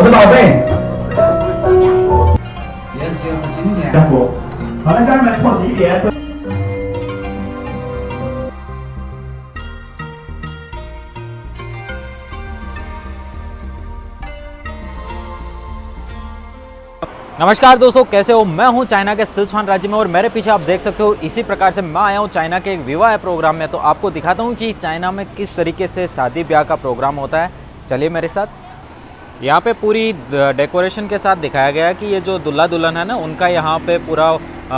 我的宝贝。也就是今天。丈夫，好了，家人们靠近一点。नमस्कार दोस्तों, कैसे हो। मैं हूं चाइना के सिचुआन राज्य में और मेरे पीछे आप देख सकते हो इसी प्रकार से मैं आया हूं चाइना के एक विवाह प्रोग्राम में। तो आपको दिखाता हूं कि चाइना में किस तरीके से शादी ब्याह का प्रोग्राम होता है। चलिए मेरे साथ। यहाँ पे पूरी डेकोरेशन के साथ दिखाया गया है कि ये जो दूल्हा दुल्हन है ना, उनका यहाँ पे पूरा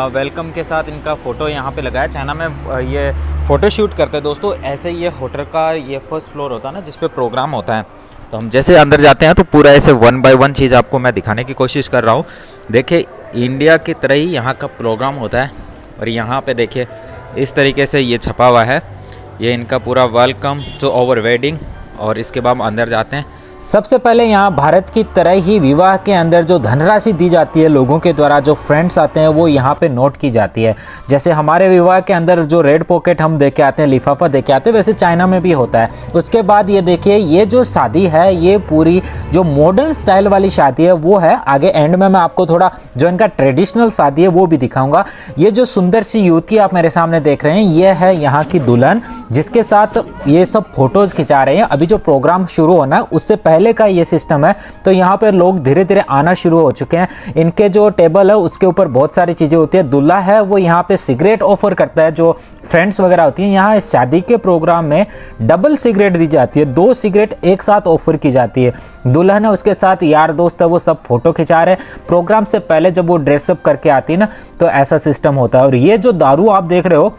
वेलकम के साथ इनका फ़ोटो यहाँ पे लगाया। चाइना में ये फ़ोटो शूट करते हैं दोस्तों। ऐसे ये होटल का ये फर्स्ट फ्लोर होता है ना, जिस पे प्रोग्राम होता है। तो हम जैसे अंदर जाते हैं तो पूरा ऐसे 1 बाय 1 चीज़ आपको मैं दिखाने की कोशिश कर रहा हूँ। देखिए इंडिया की तरह ही यहाँ का प्रोग्राम होता है। और यहाँ पे देखिए इस तरीके से ये छपा हुआ है, ये इनका पूरा वेलकम टू आवर वेडिंग। और इसके बाद हम अंदर जाते हैं। सबसे पहले यहाँ भारत की तरह ही विवाह के अंदर जो धनराशि दी जाती है लोगों के द्वारा, जो फ्रेंड्स आते हैं वो यहाँ पे नोट की जाती है। जैसे हमारे विवाह के अंदर जो रेड पॉकेट हम दे के आते हैं, लिफाफा दे के आते हैं, वैसे चाइना में भी होता है। उसके बाद ये देखिए, ये जो शादी है ये पूरी जो मॉडर्न स्टाइल वाली शादी है वो है। आगे एंड में मैं आपको थोड़ा जो इनका ट्रेडिशनल शादी है वो भी दिखाऊंगा। ये जो सुंदर सी युवती आप मेरे सामने देख रहे हैं, ये है यहाँ की दुल्हन, जिसके साथ ये सब फोटोज खिंचा रहे हैं। अभी जो प्रोग्राम शुरू होना है उससे पहले का ये सिस्टम है। तो यहाँ पे लोग धीरे धीरे आना शुरू हो चुके हैं। इनके जो टेबल है उसके ऊपर बहुत सारी चीजें होती है। दूल्हा है वो यहाँ पे सिगरेट ऑफर करता है, जो फ्रेंड्स वगैरह होती हैं। यहाँ शादी के प्रोग्राम में डबल सिगरेट दी जाती है, 2 सिगरेट एक साथ ऑफर की जाती है। दुल्हन है उसके साथ यार दोस्त है, वो सब फोटो खिंचा रहे हैं। प्रोग्राम से पहले जब वो ड्रेसअप करके आती है ना, तो ऐसा सिस्टम होता है। और ये जो दारू आप देख रहे हो,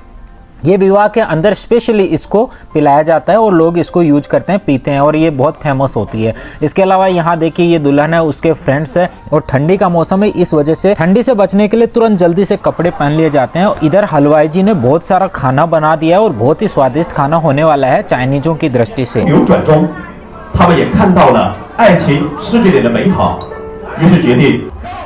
ये विवाह के अंदर स्पेशली इसको पिलाया जाता है और लोग इसको यूज करते हैं, पीते हैं, और ये बहुत फेमस होती है। इसके अलावा यहाँ देखिए ये दुल्हन है, उसके फ्रेंड्स है, और ठंडी का मौसम है, इस वजह से ठंडी से बचने के लिए तुरंत जल्दी से कपड़े पहन लिए जाते हैं। और इधर हलवाई जी ने बहुत सारा खाना बना दिया है और बहुत ही स्वादिष्ट खाना होने वाला है चाइनीजों की दृष्टि से।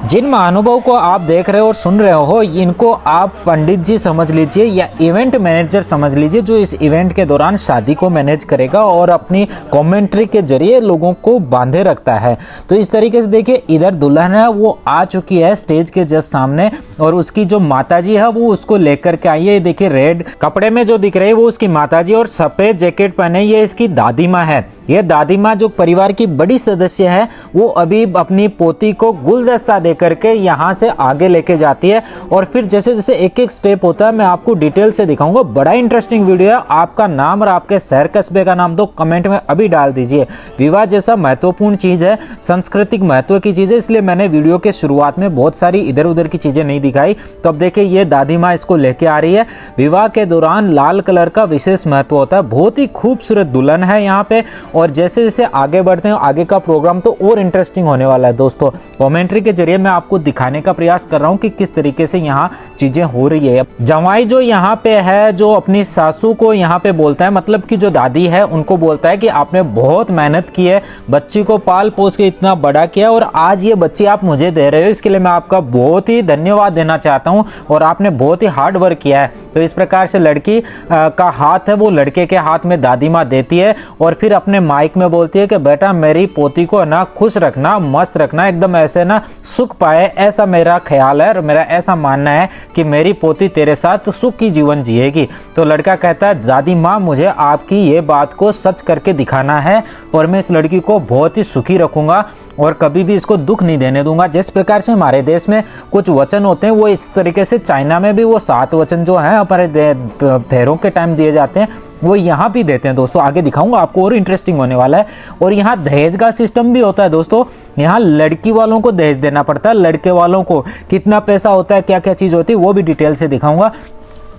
जिन महानुभाव को आप देख रहे हो और सुन रहे हो, इनको आप पंडित जी समझ लीजिए या इवेंट मैनेजर समझ लीजिए, जो इस इवेंट के दौरान शादी को मैनेज करेगा और अपनी कमेंट्री के जरिए लोगों को बांधे रखता है। तो इस तरीके से देखिए, इधर दुल्हन है वो आ चुकी है स्टेज के जस्ट सामने, और उसकी जो माताजी है वो उसको लेकर के आई है। देखिए रेड कपड़े में जो दिख रही है वो उसकी माताजी, और सफेद जैकेट पहने ये इसकी दादी माँ है। ये दादी माँ जो परिवार की बड़ी सदस्य है, वो अभी अपनी पोती को गुलदस्ता दे करके यहाँ से आगे लेके जाती है। और फिर जैसे जैसे एक एक स्टेप होता है मैं आपको डिटेल से दिखाऊंगा। बड़ा इंटरेस्टिंग वीडियो है। आपका नाम और आपके शहर कस्बे का नाम तो कमेंट में अभी डाल दीजिए। विवाह जैसा महत्वपूर्ण चीज है, सांस्कृतिक महत्व की चीज है, इसलिए मैंने वीडियो के शुरुआत में बहुत सारी इधर उधर की चीजें नहीं दिखाई। तो अब देखिए ये दादी माँ इसको लेके आ रही है। विवाह के दौरान लाल कलर का विशेष महत्व होता है। बहुत ही खूबसूरत दुल्हन है यहाँ पे। और जैसे जैसे आगे बढ़ते हैं, आगे का प्रोग्राम तो और इंटरेस्टिंग होने वाला है दोस्तों। कमेंट्री के जरिए मैं आपको दिखाने का प्रयास कर रहा हूँ कि किस तरीके से यहाँ चीजें हो रही है। जवाई जो यहाँ पे है, जो अपनी सासू को यहाँ पे बोलता है, मतलब कि जो दादी है उनको बोलता है कि आपने बहुत मेहनत की है, बच्ची को पाल पोस के इतना बड़ा किया, और आज ये बच्ची आप मुझे दे रहे हो, इसके लिए मैं आपका बहुत ही धन्यवाद देना चाहता हूँ, और आपने बहुत ही हार्ड वर्क किया है। तो इस प्रकार से लड़की का हाथ है वो लड़के के हाथ में दादी माँ देती है, और फिर अपने माइक में बोलती है कि बेटा मेरी पोती को ना खुश रखना, मस्त रखना, एकदम ऐसे ना सुख पाए, ऐसा मेरा ख्याल है और मेरा ऐसा मानना है कि मेरी पोती तेरे साथ सुख की जीवन जिएगी। तो लड़का कहता है दादी माँ मुझे आपकी ये बात को सच करके दिखाना है, और मैं इस लड़की को बहुत ही सुखी रखूंगा और कभी भी इसको दुख नहीं देने दूंगा। जिस प्रकार से हमारे देश में कुछ वचन होते हैं, वो इस तरीके से चाइना में भी वो 7 वचन जो हैं हमारे फेरों के टाइम दिए जाते हैं, वो यहाँ भी देते हैं दोस्तों। आगे दिखाऊंगा आपको, और इंटरेस्टिंग होने वाला है। और यहाँ दहेज का सिस्टम भी होता है दोस्तों। यहाँ लड़की वालों को दहेज देना पड़ता है, लड़के वालों को कितना पैसा होता है, क्या क्या चीज़ होती है, वो भी डिटेल से दिखाऊंगा।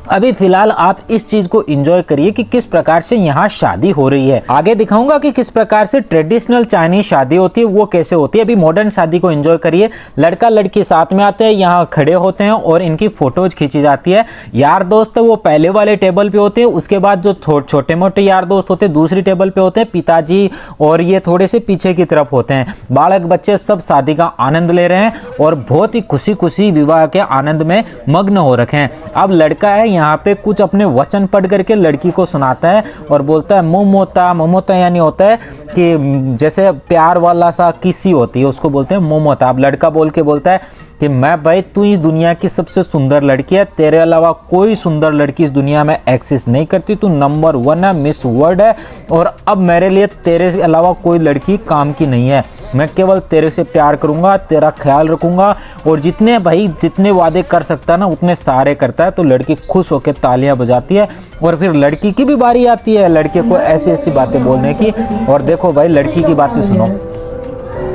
अभी फिलहाल आप इस चीज को एंजॉय करिए कि किस प्रकार से यहाँ शादी हो रही है। आगे दिखाऊंगा कि किस प्रकार से ट्रेडिशनल चाइनीज शादी होती है, वो कैसे होती है। अभी मॉडर्न शादी को एंजॉय करिए। लड़का लड़की साथ में आते हैं, यहाँ खड़े होते हैं और इनकी फोटोज खींची जाती है। यार दोस्त वो पहले वाले टेबल पे होते हैं, उसके बाद जो छोटे मोटे यार दोस्त होते हैं दूसरी टेबल पे होते हैं, पिताजी और ये थोड़े से पीछे की तरफ होते हैं। बालक बच्चे सब शादी का आनंद ले रहे हैं और बहुत ही खुशी खुशी विवाह के आनंद में मग्न हो रखे हैं। अब लड़का है यहाँ पे कुछ अपने वचन पढ़ करके लड़की को सुनाता है और बोलता है मोमोता। मोमोता यानी होता है कि जैसे प्यार वाला सा किसी होती है, उसको बोलते हैं मोमोता। अब लड़का बोल के बोलता है कि मैं भाई तू इस दुनिया की सबसे सुंदर लड़की है, तेरे अलावा कोई सुंदर लड़की इस दुनिया में एक्सिस्ट नहीं करती, तू नंबर 1 है, मिस वर्ल्ड है, और अब मेरे लिए तेरे अलावा कोई लड़की काम की नहीं है। मैं केवल तेरे से प्यार करूंगा, तेरा ख्याल रखूंगा, और जितने वादे कर सकता है ना उतने सारे करता है। तो लड़की खुश होकर तालियां बजाती है और फिर लड़की की भी बारी आती है लड़के को ऐसी ऐसी बातें बोलने की। और देखो भाई लड़की की बातें सुनो।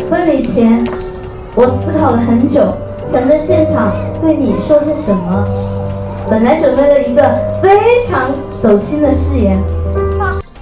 婚礼前，我思考了很久，想在现场对你说些什么。本来准备了一个非常走心的誓言。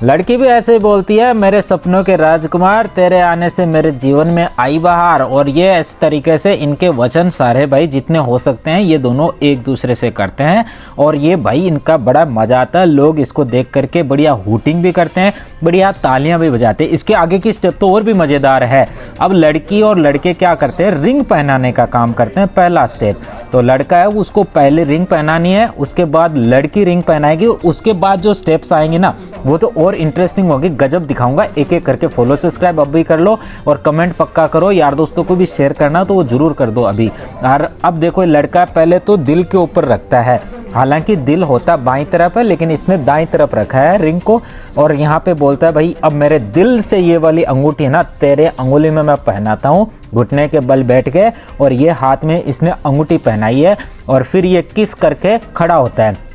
लड़की भी ऐसे ही बोलती है, मेरे सपनों के राजकुमार तेरे आने से मेरे जीवन में आई बहार। और ये इस तरीके से इनके वचन सारे भाई जितने हो सकते हैं ये दोनों एक दूसरे से करते हैं। और ये भाई इनका बड़ा मजा आता है, लोग इसको देख करके बढ़िया हूटिंग भी करते हैं, बढ़िया तालियां भी बजाते हैं। इसके आगे की स्टेप तो और भी मजेदार है। अब लड़की और लड़के क्या करते हैं, रिंग पहनाने का काम करते हैं। पहला स्टेप तो लड़का है उसको पहले रिंग पहनानी है, उसके बाद लड़की रिंग पहनाएगी, उसके बाद जो स्टेप्स आएंगे ना वो तो और इंटरेस्टिंग होगी, गजब दिखाऊंगा। एक एक करके फॉलो सब्सक्राइब अब भी कर लो और कमेंट पक्का करो, यार दोस्तों को भी शेयर करना तो वो जरूर कर दो अभी। और अब देखो लड़का पहले तो दिल के ऊपर रखता है, हालांकि दिल होता बाईं तरफ है लेकिन इसने दाईं तरफ रखा है रिंग को। और यहाँ पे बोलता है भाई अब मेरे दिल से ये वाली अंगूठी ना तेरे अंगुली में मैं पहनाता हूँ, घुटने के बल बैठ के। और ये हाथ में इसने अंगूठी पहनाई है और फिर ये किस करके खड़ा होता है।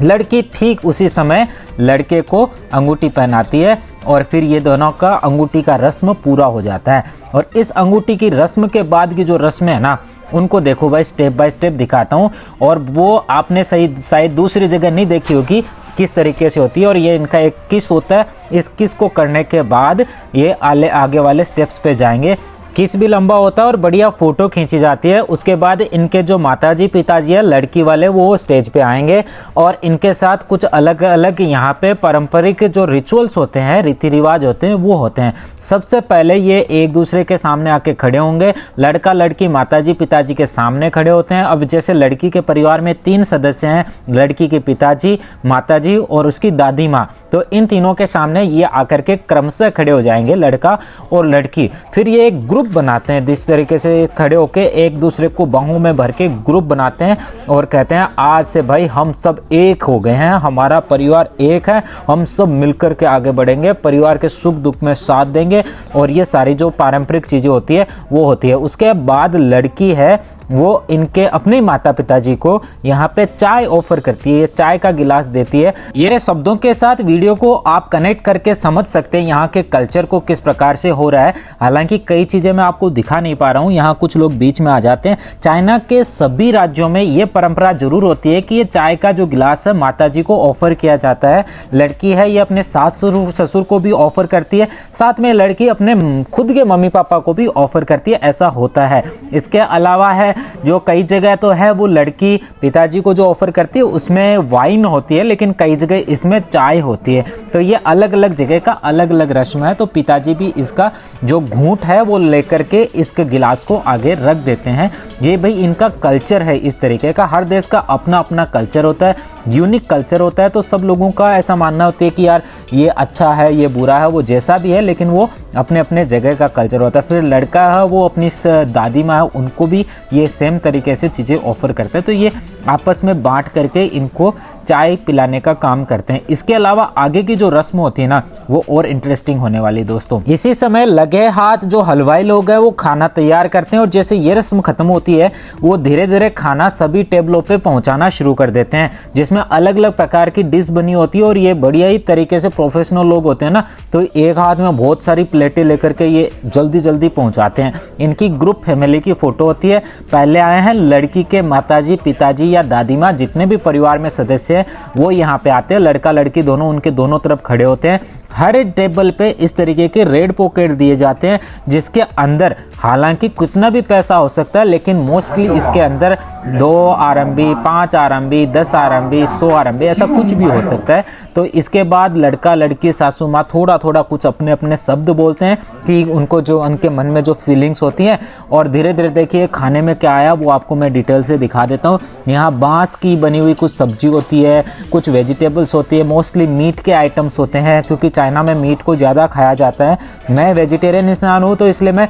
लड़की ठीक उसी समय लड़के को अंगूठी पहनाती है और फिर ये दोनों का अंगूठी का रस्म पूरा हो जाता है। और इस अंगूठी की रस्म के बाद की जो रस्म है ना उनको देखो भाई स्टेप बाय स्टेप दिखाता हूँ। और वो आपने सही शायद दूसरी जगह नहीं देखी होगी किस तरीके से होती है। और ये इनका एक किस होता है, इस किस को करने के बाद ये आगे वाले स्टेप्स पे जाएंगे। किस भी लंबा होता है और बढ़िया फोटो खींची जाती है। उसके बाद इनके जो माताजी पिताजी है लड़की वाले वो स्टेज पे आएंगे और इनके साथ कुछ अलग अलग यहाँ पे पारंपरिक जो रिचुअल्स होते हैं, रीति रिवाज होते हैं वो होते हैं। सबसे पहले ये एक दूसरे के सामने आके खड़े होंगे, लड़का लड़की माताजी पिताजी के सामने खड़े होते हैं। अब जैसे लड़की के परिवार में 3 सदस्य हैं, लड़की के पिताजी, माताजी और उसकी दादी माँ, तो इन तीनों के सामने ये आकर के क्रमशः खड़े हो जाएंगे लड़का और लड़की। फिर ये एक ग्रुप बनाते हैं, जिस तरीके से खड़े होके एक दूसरे को बाहों में भर के ग्रुप बनाते हैं और कहते हैं आज से भाई हम सब एक हो गए हैं, हमारा परिवार एक है, हम सब मिलकर के आगे बढ़ेंगे, परिवार के सुख दुख में साथ देंगे। और ये सारी जो पारंपरिक चीजें होती है वो होती है। उसके बाद लड़की है वो इनके अपने माता पिताजी को यहाँ पे चाय ऑफर करती है, ये चाय का गिलास देती है। ये शब्दों के साथ वीडियो को आप कनेक्ट करके समझ सकते हैं यहाँ के कल्चर को किस प्रकार से हो रहा है। हालांकि कई चीजें मैं आपको दिखा नहीं पा रहा हूँ, यहाँ कुछ लोग बीच में आ जाते हैं। चाइना के सभी राज्यों में ये परंपरा जरूर होती है कि ये चाय का जो गिलास है माताजी को ऑफर किया जाता है। लड़की है ये अपने सास ससुर को भी ऑफर करती है, साथ में लड़की अपने खुद के मम्मी पापा को भी ऑफर करती है, ऐसा होता है। इसके अलावा है जो कई जगह तो है वो लड़की पिताजी को जो ऑफर करती है उसमें वाइन होती है, लेकिन कई जगह इसमें चाय होती है। तो ये अलग अलग जगह का अलग अलग रस्म है। तो पिताजी भी इसका जो घूंट है वो लेकर के इसके गिलास को आगे रख देते हैं। ये भाई इनका कल्चर है इस तरीके का। हर देश का अपना अपना कल्चर होता है, यूनिक कल्चर होता है। तो सब लोगों का ऐसा मानना होता है कि यार ये अच्छा है ये बुरा है, वो जैसा भी है, लेकिन वो अपने अपने जगह का कल्चर होता है। फिर लड़का है वो अपनी दादी माँ है उनको भी ये सेम तरीके से चीज़ें ऑफर करते हैं। तो ये आपस में बांट करके इनको चाय पिलाने का काम करते हैं। इसके अलावा आगे की जो रस्म होती है ना वो और इंटरेस्टिंग होने वाली दोस्तों। इसी समय लगे हाथ जो हलवाई लोग हैं वो खाना तैयार करते हैं और जैसे ये रस्म खत्म होती है वो धीरे धीरे खाना सभी टेबलों पे पहुंचाना शुरू कर देते हैं, जिसमें अलग अलग प्रकार की डिश बनी होती है। और ये बढ़िया ही तरीके से प्रोफेशनल लोग होते हैं ना, तो एक हाथ में बहुत सारी प्लेटें लेकर के ये जल्दी जल्दी पहुंचाते हैं। इनकी ग्रुप फैमिली की फोटो होती है। पहले आए हैं लड़की के माताजी पिताजी या दादी माँ, जितने भी परिवार में सदस्य है वो यहाँ पे आते हैं। लड़का लड़की दोनों उनके दोनों तरफ खड़े होते हैं। हर एक टेबल पे इस तरीके के रेड पॉकेट दिए जाते हैं, जिसके अंदर हालांकि कितना भी पैसा हो सकता है, लेकिन मोस्टली इसके अंदर 2 RMB, 5 RMB, 10 RMB, 100 RMB ऐसा कुछ भी हो सकता है। तो इसके बाद लड़का लड़की सासू माँ थोड़ा थोड़ा कुछ अपने अपने शब्द बोलते हैं कि उनको जो उनके मन में जो फीलिंग्स होती हैं। और धीरे धीरे देखिए खाने में क्या आया वो आपको मैं डिटेल से दिखा देता हूँ। यहाँ बांस की बनी हुई कुछ सब्जी होती है, कुछ वेजिटेबल्स होती है, मोस्टली मीट के आइटम्स होते हैं, क्योंकि चाइना में मीट को ज़्यादा खाया जाता है। मैं वेजिटेरियन इंसान हूँ तो इसलिए मैं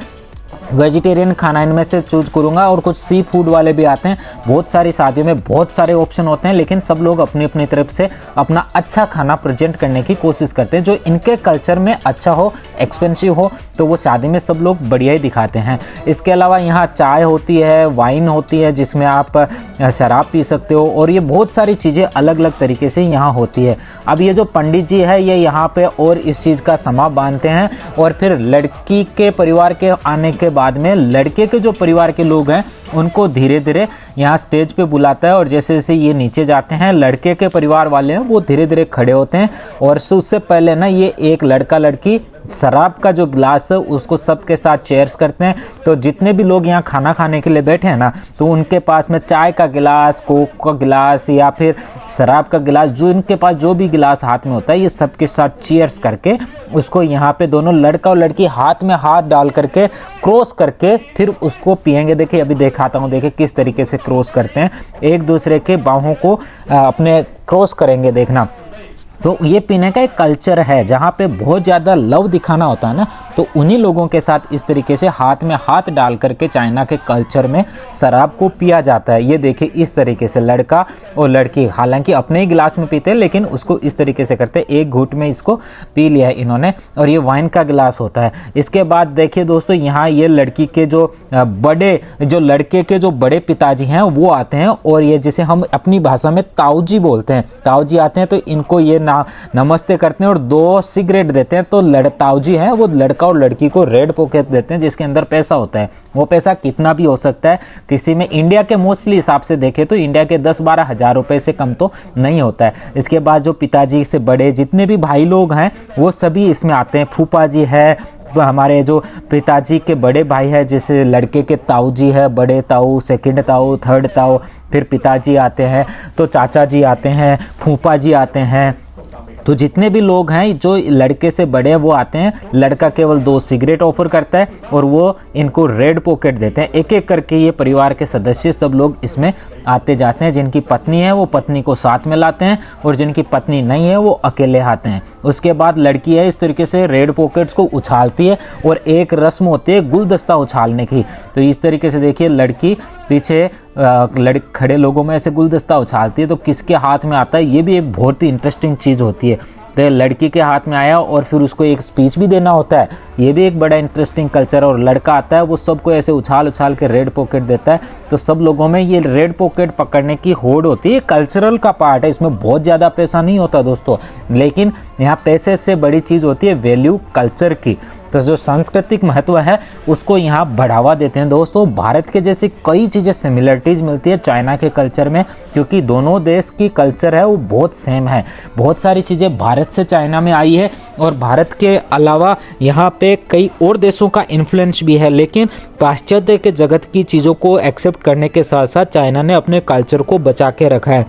वेजिटेरियन खाना इनमें से चूज करूंगा। और कुछ सी फूड वाले भी आते हैं। बहुत सारी शादियों में बहुत सारे ऑप्शन होते हैं, लेकिन सब लोग अपनी अपनी तरफ से अपना अच्छा खाना प्रेजेंट करने की कोशिश करते हैं, जो इनके कल्चर में अच्छा हो, एक्सपेंसिव हो, तो वो शादी में सब लोग बढ़िया ही दिखाते हैं। इसके अलावा यहाँ चाय होती है, वाइन होती है जिसमें आप शराब पी सकते हो, और ये बहुत सारी चीज़ें अलग अलग तरीके से यहाँ होती है। अब ये जो पंडित जी है ये यहाँ पे और इस चीज़ का समा बांधते हैं, और फिर लड़की के परिवार के आने के बाद में लड़के के जो परिवार के लोग हैं उनको धीरे धीरे यहाँ स्टेज पे बुलाता है। और जैसे जैसे ये नीचे जाते हैं, लड़के के परिवार वाले हैं वो धीरे धीरे खड़े होते हैं। और उससे पहले ना ये एक लड़का लड़की शराब का जो गिलास है उसको सबके साथ चेयर्स करते हैं। तो जितने भी लोग यहाँ खाना खाने के लिए बैठे हैं ना, तो उनके पास में चाय का गिलास, कोक का गिलास या फिर शराब का गिलास, जो इनके पास जो भी गिलास हाथ में होता है, ये सबके साथ चीयर्स करके उसको यहाँ पे दोनों लड़का और लड़की हाथ में हाथ डाल करके क्रॉस करके फिर उसको पिएंगे। देखिए अभी दिखाता हूँ, देखिए किस तरीके से क्रॉस करते हैं, एक दूसरे के बाहों को अपने क्रॉस करेंगे, देखना। तो ये पीने का एक कल्चर है जहाँ पे बहुत ज़्यादा लव दिखाना होता है ना, तो उन्हीं लोगों के साथ इस तरीके से हाथ में हाथ डाल करके चाइना के कल्चर में शराब को पिया जाता है। ये देखिए इस तरीके से लड़का और लड़की हालांकि अपने ही गिलास में पीते हैं, लेकिन उसको इस तरीके से करते हैं, एक घूंट में इसको पी लिया है इन्होंने। और ये वाइन का गिलास होता है। इसके बाद देखिए दोस्तों, यहाँ ये लड़की के जो लड़के के जो बड़े पिताजी हैं वो आते हैं, और ये जिसे हम अपनी भाषा में ताऊजी बोलते हैं, ताऊजी आते हैं। तो इनको ये नमस्ते करते हैं और 2 सिगरेट देते हैं। तो ताऊजी हैं वो लड़का और लड़की को रेड पॉकेट देते हैं जिसके अंदर पैसा होता है। वो पैसा कितना भी हो सकता है, किसी में इंडिया के मोस्टली हिसाब से देखें तो इंडिया के 10-12 हज़ार रुपए से कम तो नहीं होता है। इसके बाद जो पिताजी से बड़े जितने भी भाई लोग हैं वो सभी इसमें आते हैं। फूफा जी है, हमारे जो पिताजी के बड़े भाई है, जैसे लड़के के ताऊ जी है, बड़े ताऊ, सेकंड ताऊ, थर्ड ताऊ, फिर पिताजी आते हैं, तो चाचा जी आते हैं, फूफा जी आते हैं। तो जितने भी लोग हैं जो लड़के से बड़े हैं वो आते हैं। लड़का केवल 2 सिगरेट ऑफर करता है और वो इनको रेड पॉकेट देते हैं। एक एक करके ये परिवार के सदस्य सब लोग इसमें आते जाते हैं। जिनकी पत्नी है वो पत्नी को साथ में लाते हैं, और जिनकी पत्नी नहीं है वो अकेले आते हैं। उसके बाद लड़की है इस तरीके से रेड पॉकेट्स को उछालती है, और एक रस्म होती है गुलदस्ता उछालने की। तो इस तरीके से देखिए लड़की पीछे खड़े लोगों में ऐसे गुलदस्ता उछालती है, तो किसके हाथ में आता है ये भी एक बहुत ही इंटरेस्टिंग चीज़ होती है। तो लड़की के हाथ में आया और फिर उसको एक स्पीच भी देना होता है, ये भी एक बड़ा इंटरेस्टिंग कल्चर। और लड़का आता है वो सबको ऐसे उछाल उछाल के रेड पॉकेट देता है। तो सब लोगों में ये रेड पॉकेट पकड़ने की होड़ होती है। कल्चरल का पार्ट है, इसमें बहुत ज़्यादा पैसा नहीं होता दोस्तों, लेकिन यहाँ पैसे से बड़ी चीज़ होती है वैल्यू कल्चर की। तो जो सांस्कृतिक महत्व है उसको यहाँ बढ़ावा देते हैं दोस्तों। भारत के जैसी कई चीज़ें सिमिलरिटीज़ मिलती है चाइना के कल्चर में, क्योंकि दोनों देश की कल्चर है वो बहुत सेम है। बहुत सारी चीज़ें भारत से चाइना में आई है, और भारत के अलावा यहाँ पे कई और देशों का इन्फ्लुएंस भी है। लेकिन पाश्चात्य के जगत की चीज़ों को एक्सेप्ट करने के साथ साथ चाइना ने अपने कल्चर को बचा के रखा है,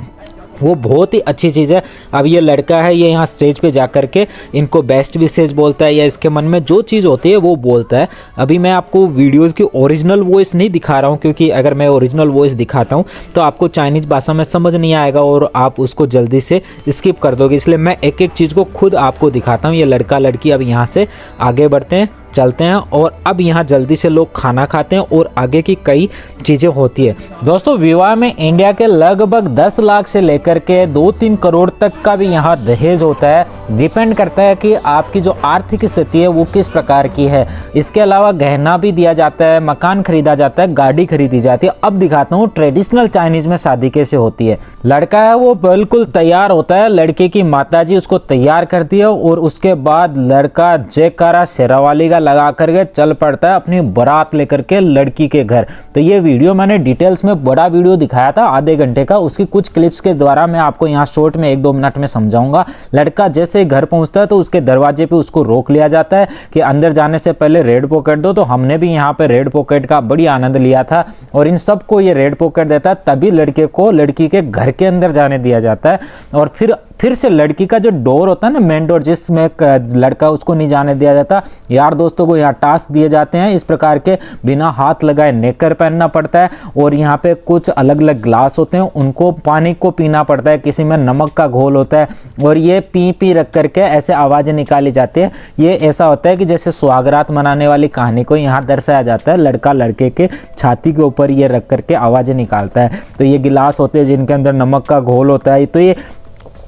वो बहुत ही अच्छी चीज़ है। अब ये लड़का है ये यहाँ स्टेज पे जा कर के इनको बेस्ट विशेज बोलता है, या इसके मन में जो चीज़ होती है वो बोलता है। अभी मैं आपको वीडियोस की ओरिजिनल वॉइस नहीं दिखा रहा हूँ, क्योंकि अगर मैं ओरिजिनल वॉइस दिखाता हूँ तो आपको चाइनीज़ भाषा में समझ नहीं आएगा और आप उसको जल्दी से स्किप कर दोगे। इसलिए मैं एक एक चीज़ को खुद आपको दिखाता हूँ। ये लड़का लड़की अब यहाँ से आगे बढ़ते हैं, चलते हैं, और अब यहाँ जल्दी से लोग खाना खाते हैं और आगे की कई चीज़ें होती है। दोस्तों विवाह में इंडिया के लगभग 10 लाख से लेकर के 2-3 करोड़ तक का भी यहाँ दहेज होता है। डिपेंड करता है कि आपकी जो आर्थिक स्थिति है वो किस प्रकार की है। इसके अलावा गहना भी दिया जाता है, मकान खरीदा जाता है, गाड़ी खरीदी जाती है। अब दिखाता हूँ ट्रेडिशनल चाइनीज में शादी कैसे होती है। लड़का है वो बिल्कुल तैयार होता है, लड़के की माताजी उसको तैयार करती है, और उसके बाद लड़का जयकारा शेरावाली का लगा करके चल पड़ता है अपनी बारात लेकर के लड़की के घर। तो ये वीडियो मैंने डिटेल्स में बड़ा वीडियो दिखाया था आधे घंटे का, उसकी कुछ क्लिप्स के द्वारा मैं आपको यहाँ शॉर्ट में 1-2 मिनट में समझाऊंगा। लड़का जैसे घर पहुंचता है तो उसके दरवाजे पे उसको रोक लिया जाता है कि अंदर जाने से पहले रेड पॉकेट दो। तो हमने भी यहाँ पे रेड पॉकेट का बड़ी आनंद लिया था और इन सबको ये रेड पॉकेट देता है, तभी लड़के को लड़की के घर के अंदर जाने दिया जाता है। और फिर से लड़की का जो डोर होता है ना, मेन डोर, जिसमें लड़का उसको नहीं जाने दिया जाता। यार दोस्तों को यहाँ टास्क दिए जाते हैं इस प्रकार के, बिना हाथ लगाए नेकर पहनना पड़ता है और यहाँ पे कुछ अलग अलग ग्लास होते हैं, उनको पानी को पीना पड़ता है, किसी में नमक का घोल होता है और ये पी रख करके ऐसे आवाजें निकाली जाती है। ये ऐसा होता है कि जैसे सुहागरात मनाने वाली कहानी को यहाँ दर्शाया जाता है। लड़का लड़के के छाती के ऊपर ये रख करके आवाजें निकालता है। तो ये गिलास होते हैं जिनके अंदर नमक का घोल होता है। तो ये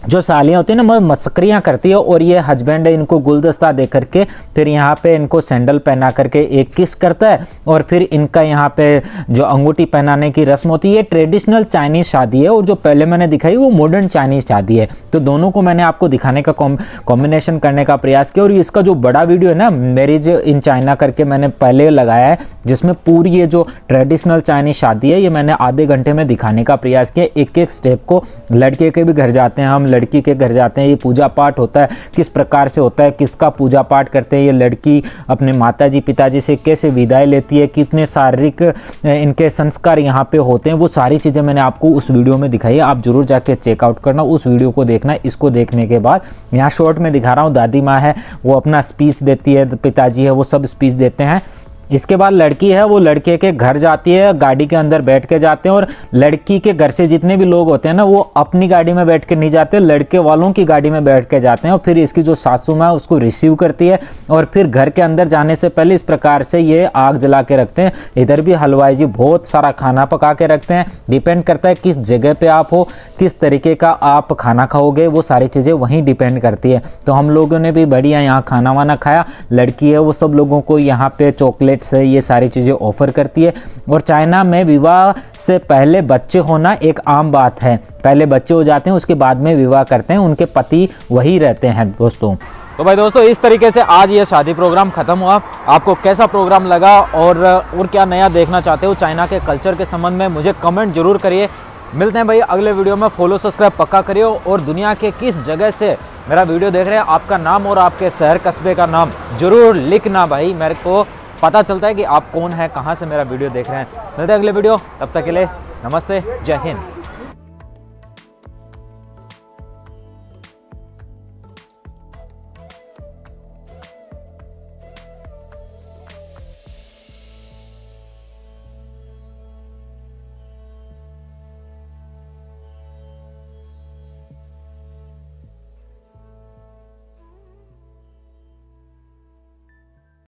जो सालियाँ होती है ना, मस्करियाँ करती है और ये हस्बैंड इनको गुलदस्ता दे करके फिर यहाँ पे इनको सैंडल पहना करके एक किस करता है और फिर इनका यहाँ पे जो अंगूठी पहनाने की रस्म होती है। ये ट्रेडिशनल चाइनीज शादी है और जो पहले मैंने दिखाई वो मॉडर्न चाइनीज शादी है। तो दोनों को मैंने आपको दिखाने का कॉम्बिनेशन करने का प्रयास किया। और इसका जो बड़ा वीडियो है ना, मैरिज इन चाइना करके मैंने पहले लगाया है, जिसमें पूरी ये जो ट्रेडिशनल चाइनीज शादी है ये मैंने आधे घंटे में दिखाने का प्रयास किया। एक स्टेप को, लड़के के भी घर जाते हैं हम, लड़की के घर जाते हैं, ये पूजा पाठ होता है, किस प्रकार से होता है, किसका पूजा पाठ करते हैं, ये लड़की अपने माताजी पिताजी से कैसे विदाई लेती है, कितने शारीरिक इनके संस्कार यहाँ पे होते हैं, वो सारी चीज़ें मैंने आपको उस वीडियो में दिखाई है। आप जरूर जाके चेकआउट करना, उस वीडियो को देखना। इसको देखने के बाद यहाँ शॉर्ट में दिखा रहा हूँ, दादी माँ है वो अपना स्पीच देती है, पिताजी है वो सब स्पीच देते हैं। इसके बाद लड़की है वो लड़के के घर जाती है, गाड़ी के अंदर बैठ के जाते हैं और लड़की के घर से जितने भी लोग होते हैं ना, वो अपनी गाड़ी में बैठ के नहीं जाते, लड़के वालों की गाड़ी में बैठ के जाते हैं। और फिर इसकी जो सासू माँ उसको रिसीव करती है और फिर घर के अंदर जाने से पहले इस प्रकार से ये आग जला के रखते हैं। इधर भी हलवाई जी बहुत सारा खाना पका के रखते हैं। डिपेंड करता है किस जगह पे आप हो, किस तरीके का आप खाना खाओगे, वो सारी चीज़ें वहीं डिपेंड करती है। तो हम लोगों ने भी बढ़िया यहाँ खाना वाना खाया। लड़की है वो सब लोगों को यहाँ पे चॉकलेट से ये सारी चीजें ऑफर करती है। और चाइना में विवाह से पहले बच्चे होना एक आम बात है। पहले बच्चे हो जाते हैं, उसके बाद में विवाह करते हैं, उनके पति वही रहते हैं दोस्तों। तो भाई दोस्तों, इस तरीके से आज ये शादी प्रोग्राम खत्म हुआ। आपको कैसा प्रोग्राम लगा और क्या नया देखना चाहते हो चाइना के कल्चर के संबंध में, मुझे कमेंट जरूर करिए। मिलते हैं भाई अगले वीडियो में। फॉलो सब्सक्राइब पक्का करिए और दुनिया के किस जगह से मेरा वीडियो देख रहे हैं, आपका नाम और आपके शहर कस्बे का नाम जरूर लिखना भाई, मेरे को पता चलता है कि आप कौन है, कहाँ से मेरा वीडियो देख रहे हैं। मिलते हैं अगले वीडियो, तब तक के लिए नमस्ते, जय हिंद।